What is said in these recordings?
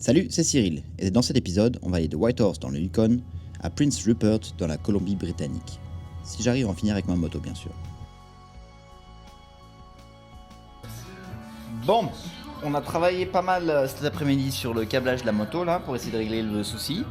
Salut, c'est Cyril, et dans cet épisode, on va aller de Whitehorse dans le Yukon à Prince Rupert dans la Colombie-Britannique. Si j'arrive à en finir avec ma moto, bien sûr. Bon, on a travaillé pas mal cet après-midi sur le câblage de la moto là, pour essayer de régler le souci.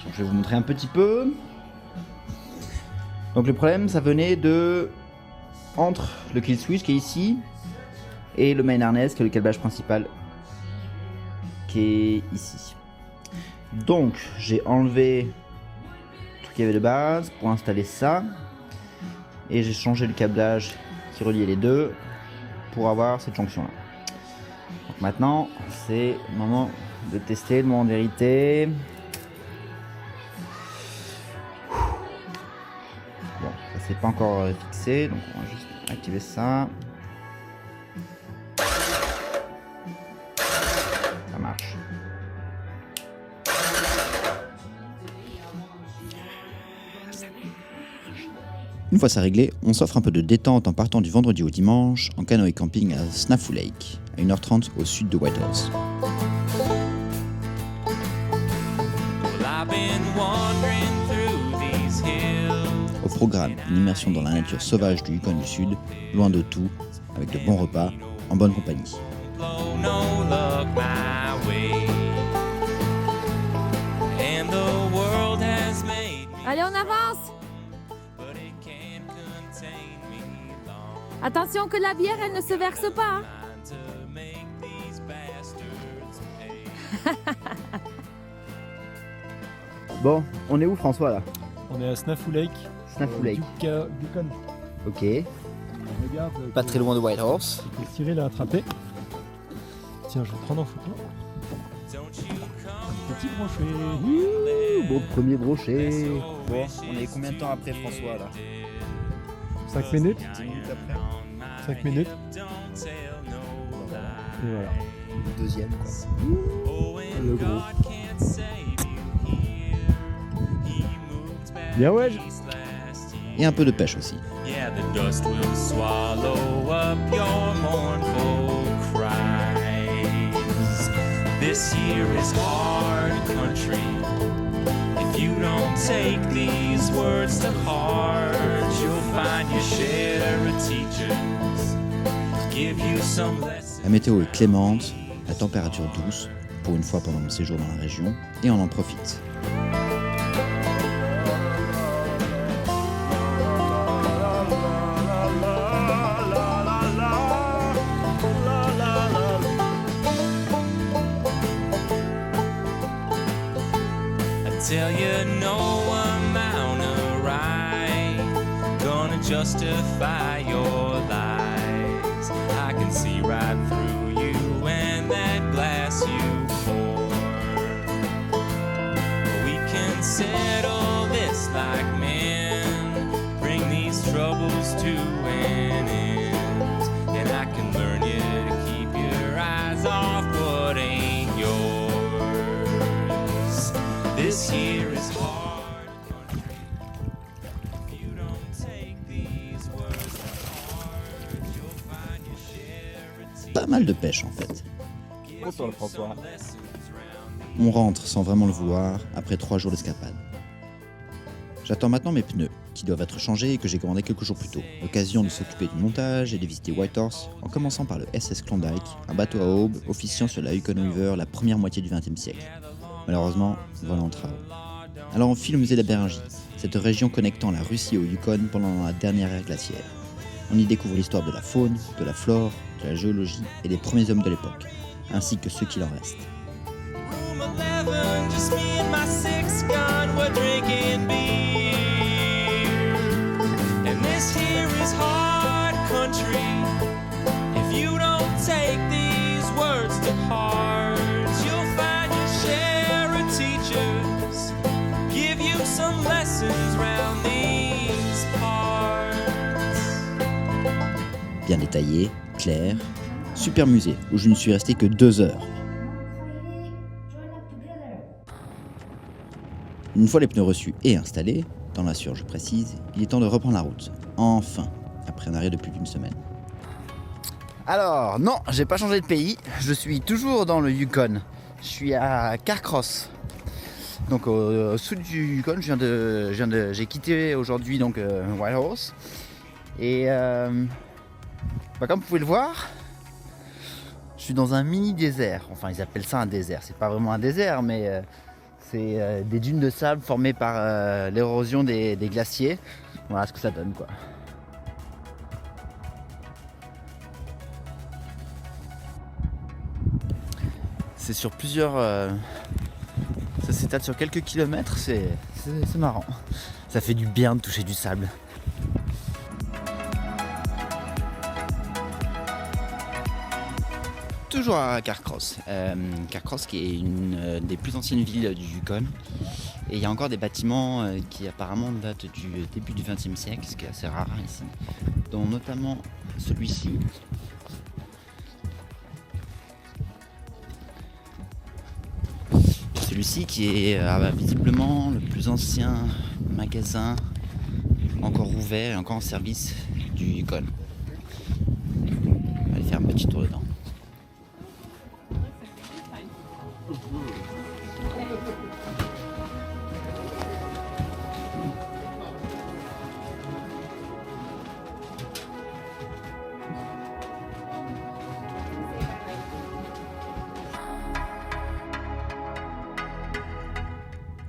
Donc, je vais vous montrer un petit peu. Donc le problème, ça venait de entre le kill switch qui est ici et le main harness qui est le câblage principal qui est ici. Donc j'ai enlevé tout ce qu'il y avait de base pour installer ça et j'ai changé le câblage qui reliait les deux pour avoir cette jonction là. Donc maintenant c'est le moment de tester, le moment de vérité. Bon, ça c'est pas encore fixé, donc on va juste activer ça. Ça marche. Une fois ça réglé, on s'offre un peu de détente en partant du vendredi au dimanche en canoë camping à Snafu Lake, à 1h30 au sud de Whitehorse. Au programme, une immersion dans la nature sauvage du Yukon du Sud, loin de tout, avec de bons repas, en bonne compagnie. Allez, on avance! Attention que la bière, elle ne se verse pas. Bon, on est où François là? On est à Snafu Lake. Snafu Lake. Yukon. Ok. Regarde. Pas très loin de Whitehorse. Que Cyril a attrapé. Tiens, je vais prendre en photo. Petit brochet. Bon premier brochet. Bon, on est combien de temps après François là? 5 minutes. 10 minutes après. 5 minutes. Et voilà. Le deuxième quoi. Le gros. Bien ouais. Et un peu de pêche aussi. Yeah, the dust will swallow up your mournful cries. This year is hard country. If you don't take these words to heart, you'll find your share of teachers give you some lessons. La météo est clémente, la température douce, pour une fois pendant mon séjour dans la région, et on en profite. Tell you no amount of right gonna justify your lies. I can see right through you and that glass you pour. We can settle this like men, bring these troubles to an end, and I can learn you to keep your eyes off what ain't yours. This year is hard country. If you don't take these words to heart, you'll find your share of Pas mal de pêche en fait. Bonsoir François. On rentre sans vraiment le vouloir après 3 jours d'escapade. J'attends maintenant mes pneus, qui doivent être changés et que j'ai commandé quelques jours plus tôt. L'occasion de s'occuper du montage et de visiter Whitehorse, en commençant par le SS Klondike, un bateau à aube officiant sur la Yukon River la première moitié du XXe siècle. Malheureusement, voilà en travaux. Alors on file au musée de la Béringie, cette région connectant la Russie au Yukon pendant la dernière ère glaciaire. On y découvre l'histoire de la faune, de la flore, de la géologie et des premiers hommes de l'époque, ainsi que ceux qu'il en reste. Room 11, just me and my six gun, we're drinking beer. And this here is hard country. If you don't take these words to heart, you'll find your share of teachers give you some lessons round these parts. Bien détaillé, clair, super musée où je ne suis resté que 2 heures. Une fois les pneus reçus et installés, dans la Sûre je précise, il est temps de reprendre la route. Enfin, après un arrêt de plus d'1 semaine. Alors, non, j'ai pas changé de pays, je suis toujours dans le Yukon. Je suis à Carcross, donc au sud du Yukon. J'ai quitté aujourd'hui donc Whitehorse et comme vous pouvez le voir, je suis dans un mini désert. Enfin, ils appellent ça un désert. C'est pas vraiment un désert, mais c'est des dunes de sable formées par l'érosion des glaciers. Voilà ce que ça donne, quoi. C'est sur plusieurs... ça s'étale sur quelques kilomètres, c'est marrant. Ça fait du bien de toucher du sable. Toujours à Carcross. Carcross qui est une des plus anciennes villes du Yukon. Et il y a encore des bâtiments qui apparemment datent du début du XXe siècle, ce qui est assez rare ici. Dont notamment celui-ci. Celui-ci qui est visiblement le plus ancien magasin encore ouvert et encore en service du Yukon. On va aller faire un petit tour dedans.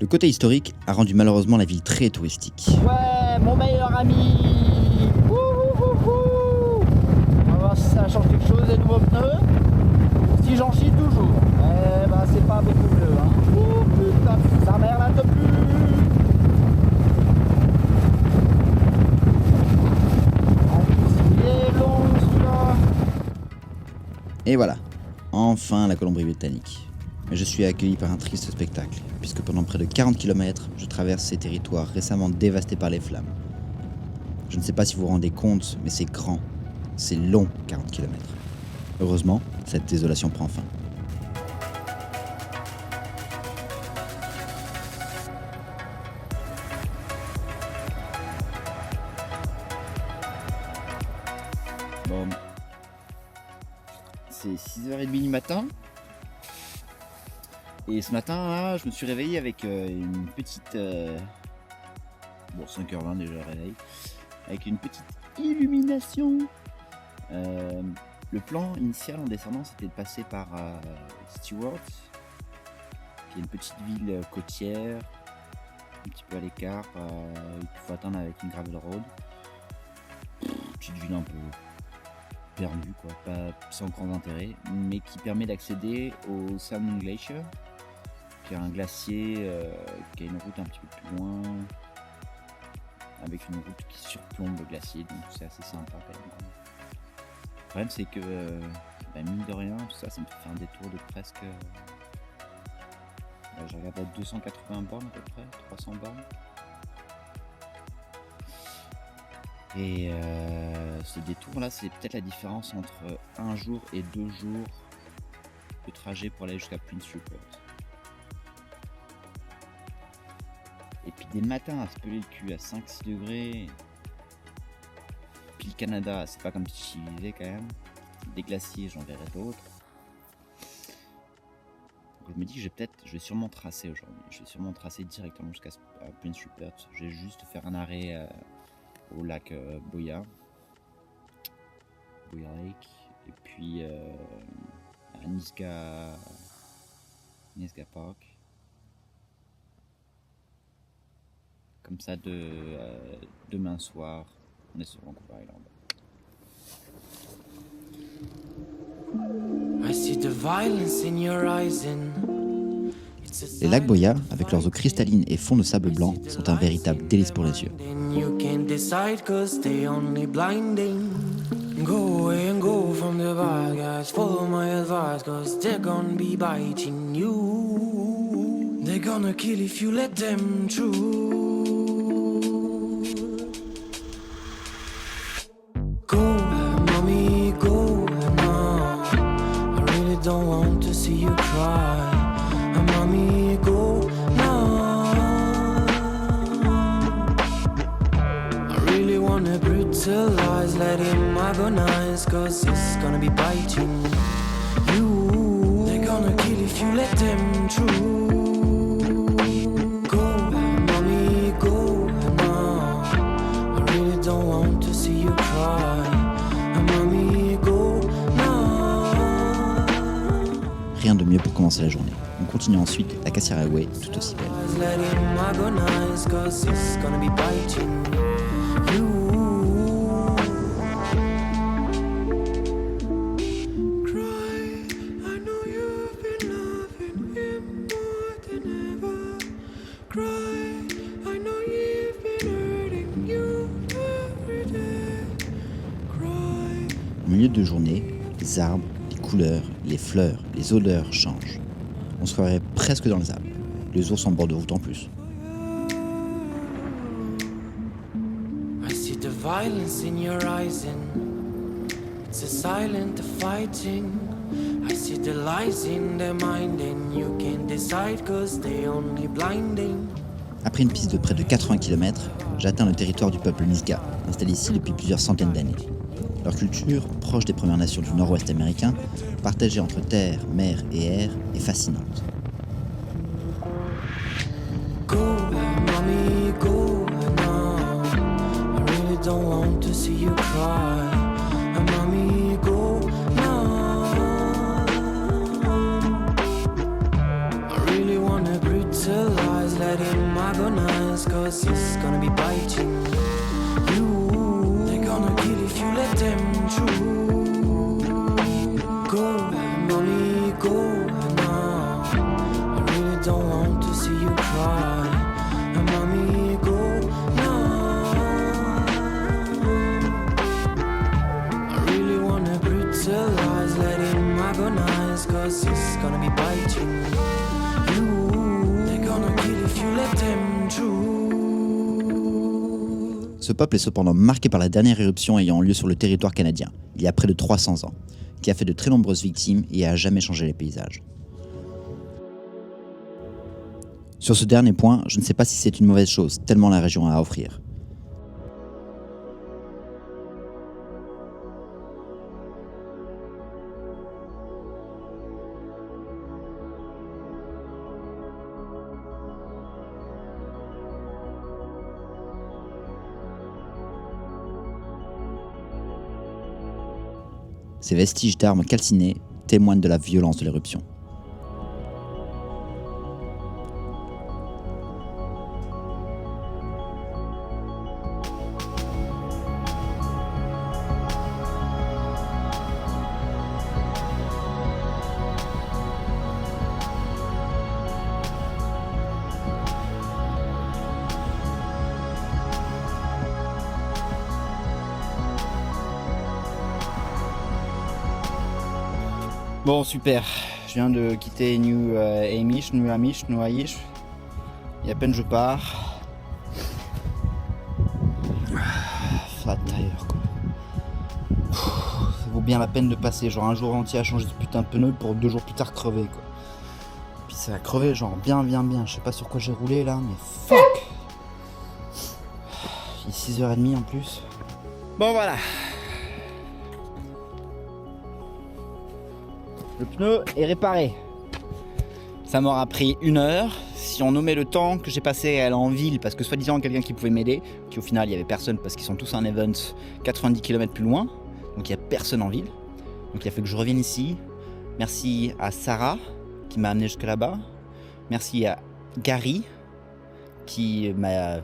Le côté historique a rendu malheureusement la ville très touristique. Ouais, mon meilleur ami. On va voir si ça change quelque chose, les nouveaux pneus. Si j'en chie toujours. Eh ben c'est pas beaucoup mieux. Hein. Oh putain, sa mère la top plus. En plus il est long celui-là. Et voilà, enfin la Colombie-Britannique. Mais je suis accueilli par un triste spectacle, puisque pendant près de 40 km, je traverse ces territoires récemment dévastés par les flammes. Je ne sais pas si vous vous rendez compte, mais c'est grand, c'est long 40 km. Heureusement, cette désolation prend fin. Bon, c'est 6h30 du matin. Et ce matin, là, je me suis réveillé avec une petite... 5h20 déjà le réveil. Avec une petite illumination. Le plan initial en descendant, c'était de passer par Stewart, qui est une petite ville côtière, un petit peu à l'écart, qu'il faut atteindre avec une gravel road. Petite ville un peu perdue, quoi, pas sans grand intérêt, mais qui permet d'accéder au Salmon Glacier, qui est un glacier qui a une route un petit peu plus loin, avec une route qui surplombe le glacier, donc c'est assez sympa quand même. Le problème c'est que, mine de rien, tout ça, ça me fait un détour de presque... je regarde à 280 bornes à peu près, 300 bornes. Et ce détour là, c'est peut-être la différence entre un jour et 2 jours de trajet pour aller jusqu'à Prince Rupert. Et puis des matins à se peler le cul à 5-6 degrés. Puis le Canada, c'est pas comme si j'y vivais quand même. Des glaciers, j'en verrai d'autres. Donc je me dis que je vais sûrement tracer aujourd'hui. Je vais sûrement tracer directement jusqu'à Prince Rupert. Je vais juste faire un arrêt au lac Boya Lake, et puis à Nisga'a Park. Comme ça, demain soir, on est sur Vancouver Island. Les lacs Boya, avec leurs eaux cristallines et fonds de sable blanc, sont un véritable délice pour les yeux. Go away and go from the bad guys. Follow my advice, cause they're gonna be biting you. They're gonna kill if you let them through. Go, mommy, go now. I really don't want to see you cry. Mommy, go now. I really wanna brutalize, let him agonize, cause it's gonna be biting you. They're gonna kill if if you let them through. Go, mommy, go now. I really don't want to see you cry. Mommy, go now. Rien de mieux pour commencer la journée. On continue ensuite la Cassiar Highway, tout aussi belle. Let him agonize, 'cause it's gonna be biting you. Au milieu de journée, les arbres, les couleurs, les fleurs, les odeurs changent. On se croirait presque dans les Alpes. Les ours en bord de route en plus. I see the violence in your eyes and it's a silent fighting. I see the lies in their mind and you can't decide 'cause they only blinding. Après une piste de près de 80 km, j'atteins le territoire du peuple Nisga'a, installé ici depuis plusieurs centaines d'années. Leur culture, proche des Premières Nations du Nord-Ouest américain, partagée entre terre, mer et air, est fascinante. Go, mommy, go now. I really don't want to see you cry. Mommy, go now. I really wanna brutalize, let him agonize, 'cause it's gonna be biting you. They're gonna kill if you let them through. Go, mommy, go now. I really don't want to see you cry. Mommy, go now. I really wanna brutalize, let him agonize, 'cause it's gonna be biting you. They're gonna kill if you let them through. Ce peuple est cependant marqué par la dernière éruption ayant lieu sur le territoire canadien, il y a près de 300 ans, qui a fait de très nombreuses victimes et a jamais changé les paysages. Sur ce dernier point, je ne sais pas si c'est une mauvaise chose, tellement la région a à offrir. Ces vestiges d'armes calcinées témoignent de la violence de l'éruption. Bon, super. Je viens de quitter New Amish. Il y a à peine je pars. Flat tire, quoi. Ça vaut bien la peine de passer genre un jour entier à changer ce putain de pneu pour 2 jours plus tard crever, quoi. Puis ça a crevé genre bien. Je sais pas sur quoi j'ai roulé là, mais fuck. Il est 6h30 en plus. Bon voilà. Le pneu est réparé. Ça m'aura pris 1 heure. Si on nommait le temps que j'ai passé à aller en ville, parce que soi-disant quelqu'un qui pouvait m'aider, qui au final il y avait personne parce qu'ils sont tous en event 90 km plus loin, donc il n'y a personne en ville. Donc il a fait que je revienne ici. Merci à Sarah qui m'a amené jusque là-bas. Merci à Gary qui m'a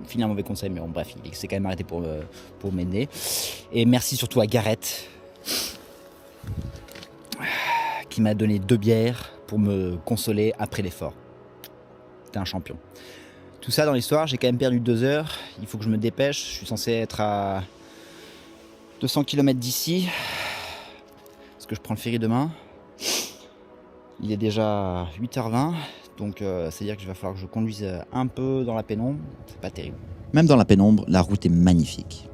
filé un mauvais conseil, mais bon bref, il s'est quand même arrêté pour m'aider. Et merci surtout à Gareth qui m'a donné 2 bières pour me consoler après l'effort. C'était un champion. Tout ça dans l'histoire, j'ai quand même perdu 2 heures. Il faut que je me dépêche. Je suis censé être à 200 km d'ici. Parce que je prends le ferry demain. Il est déjà 8h20. Donc c'est-à-dire qu'il va falloir que je conduise un peu dans la pénombre. C'est pas terrible. Même dans la pénombre, la route est magnifique.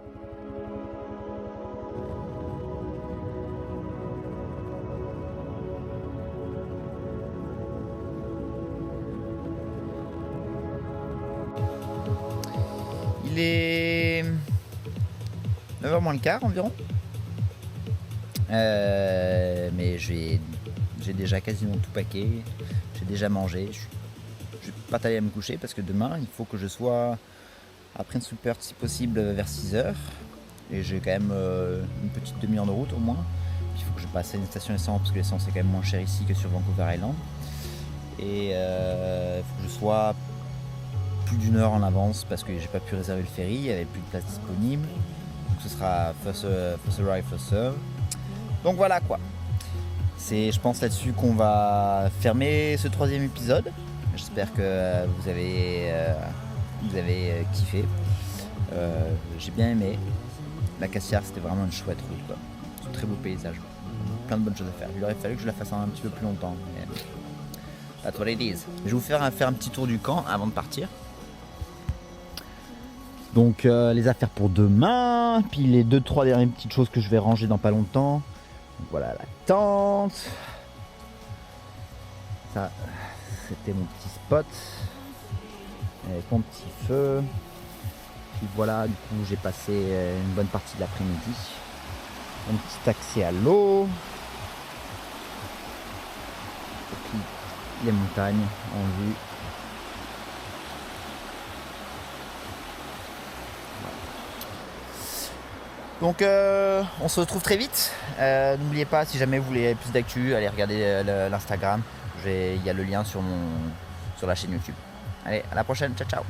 Il est 9h moins le quart environ. Mais j'ai J'ai déjà quasiment tout packé, j'ai déjà mangé. Je vais pas tarder à me coucher parce que demain, il faut que je sois à Prince Rupert si possible vers 6h. Et j'ai quand même une petite demi-heure de route au moins. Il faut que je passe à une station essence parce que l'essence est quand même moins cher ici que sur Vancouver Island. Et il faut que je sois plus d'une heure en avance parce que j'ai pas pu réserver le ferry, il n'y avait plus de place disponible. Donc ce sera first arrive, first serve. Donc voilà quoi. C'est je pense là-dessus qu'on va fermer ce 3e épisode. J'espère que vous avez kiffé. J'ai bien aimé. La Cassiar, c'était vraiment une chouette route, quoi. C'est un très beau paysage. Plein de bonnes choses à faire. Il aurait fallu que je la fasse un petit peu plus longtemps. Mais that's what it is. Je vais vous faire un petit tour du camp avant de partir. Donc les affaires pour demain, puis les 2-3 dernières petites choses que je vais ranger dans pas longtemps. Donc, voilà la tente. Ça, c'était mon petit spot. Avec mon petit feu. Puis voilà, du coup j'ai passé une bonne partie de l'après-midi. Un petit accès à l'eau. Et puis les montagnes en vue. Donc on se retrouve très vite. N'oubliez pas, si jamais vous voulez plus d'actu, allez regarder l'Instagram. Il y a le lien sur la chaîne YouTube. Allez, à la prochaine, ciao ciao.